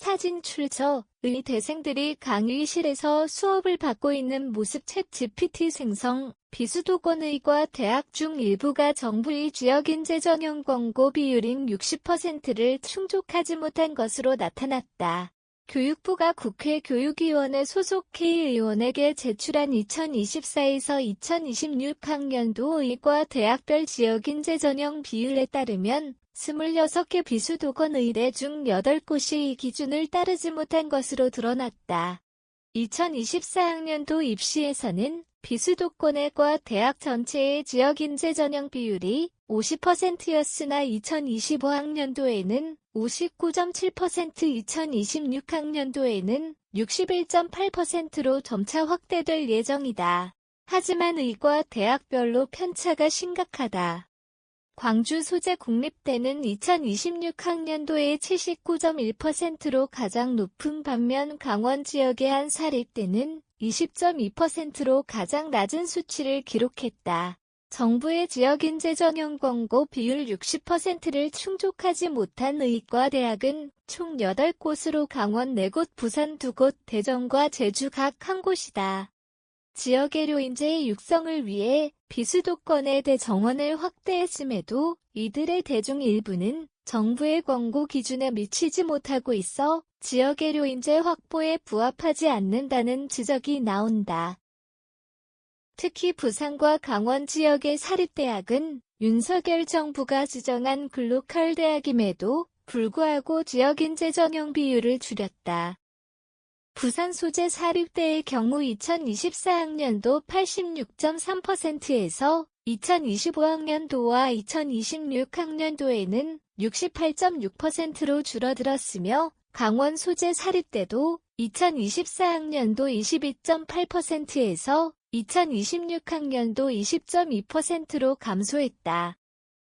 사진 출처, 의대생들이 강의실에서 수업을 받고 있는 모습 챗GPT 생성, 비수도권의과 대학 중 일부가 정부의 지역인재 전용 광고 비율인 60%를 충족하지 못한 것으로 나타났다. 교육부가 국회 교육위원회 소속 K의원에게 제출한 2024에서 2026학년도 의과 대학별 지역인재 전형 비율에 따르면 26개 비수도권 의대 중 8곳이 이 기준을 따르지 못한 것으로 드러났다. 2024학년도 입시에서는 비수도권의과 대학 전체의 지역인재 전형 비율이 50%였으나 2025학년도에는 59.7%, 2026학년도에는 61.8%로 점차 확대될 예정이다. 하지만 의과 대학별로 편차가 심각하다. 광주 소재 국립대는 2026학년도에 79.1%로 가장 높은 반면 강원 지역의 한 사립대는 20.2%로 가장 낮은 수치를 기록했다. 정부의 지역인재 전용 광고 비율 60%를 충족하지 못한 의과 대학은 총 8곳으로 강원 4곳, 부산 2곳, 대전과 제주 각 1곳이다. 지역의료 인재의 육성을 위해 비수도권의 대 정원을 확대했음에도 이들의 대중 일부는 정부의 광고 기준에 미치지 못하고 있어 지역의료 인재 확보에 부합하지 않는다는 지적이 나온다. 특히 부산과 강원 지역의 사립대학은 윤석열 정부가 지정한 글로컬 대학임에도 불구하고 지역인재 전용 비율을 줄였다. 부산 소재 사립대의 경우 2024학년도 86.3%에서 2025학년도와 2026학년도에는 68.6%로 줄어들었으며 강원 소재 사립대도 2024학년도 22.8%에서 2026학년도 20.2%로 감소했다.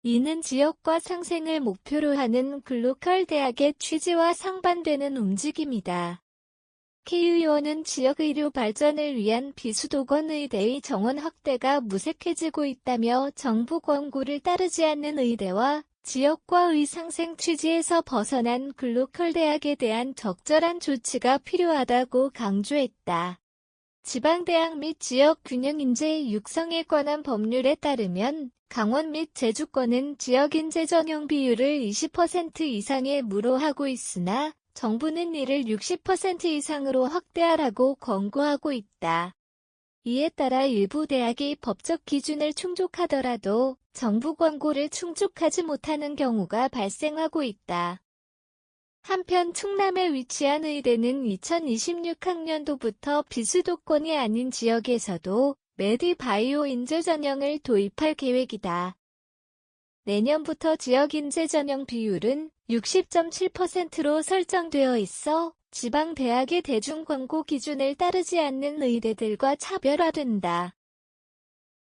이는 지역과 상생을 목표로 하는 글로컬 대학의 취지와 상반되는 움직임이다. K의원은 지역 의료 발전을 위한 비수도권 의대의 정원 확대가 무색해지고 있다며 정부 광고를 따르지 않는 의대와 지역과의 상생 취지에서 벗어난 글로컬 대학에 대한 적절한 조치가 필요하다고 강조했다. 지방대학 및 지역 균형 인재 육성에 관한 법률에 따르면 강원 및 제주권은 지역인재 전용 비율을 20% 이상에 무로하고 있으나 정부는 이를 60% 이상으로 확대하라고 권고하고 있다. 이에 따라 일부 대학이 법적 기준을 충족하더라도 정부 광고를 충족하지 못하는 경우가 발생하고 있다. 한편 충남에 위치한 의대는 2026학년도부터 비수도권이 아닌 지역에서도 메디바이오 인재 전형을 도입할 계획이다. 내년부터 지역인재 전형 비율은 60.7%로 설정되어 있어 지방대학의 대중광고 기준을 따르지 않는 의대들과 차별화된다.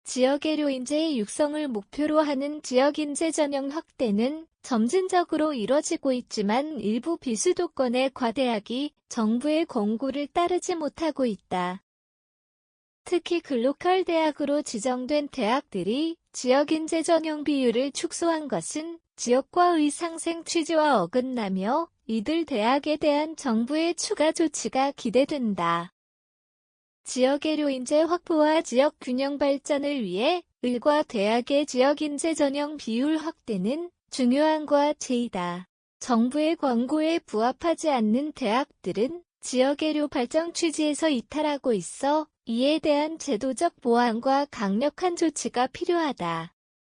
지역의료 인재의 육성을 목표로 하는 지역인재 전형 확대는 점진적으로 이뤄지고 있지만 일부 비수도권의 과대학이 정부의 권고를 따르지 못하고 있다. 특히 글로컬 대학으로 지정된 대학들이 지역인재 전용 비율을 축소한 것은 지역과의 상생 취지와 어긋나며 이들 대학에 대한 정부의 추가 조치가 기대된다. 지역의료 인재 확보와 지역 균형 발전을 위해 의과 대학의 지역인재 전형 비율 확대는 중요한 과제이다. 정부의 광고에 부합하지 않는 대학들은 지역의료 발전 취지에서 이탈하고 있어 이에 대한 제도적 보완과 강력한 조치가 필요하다.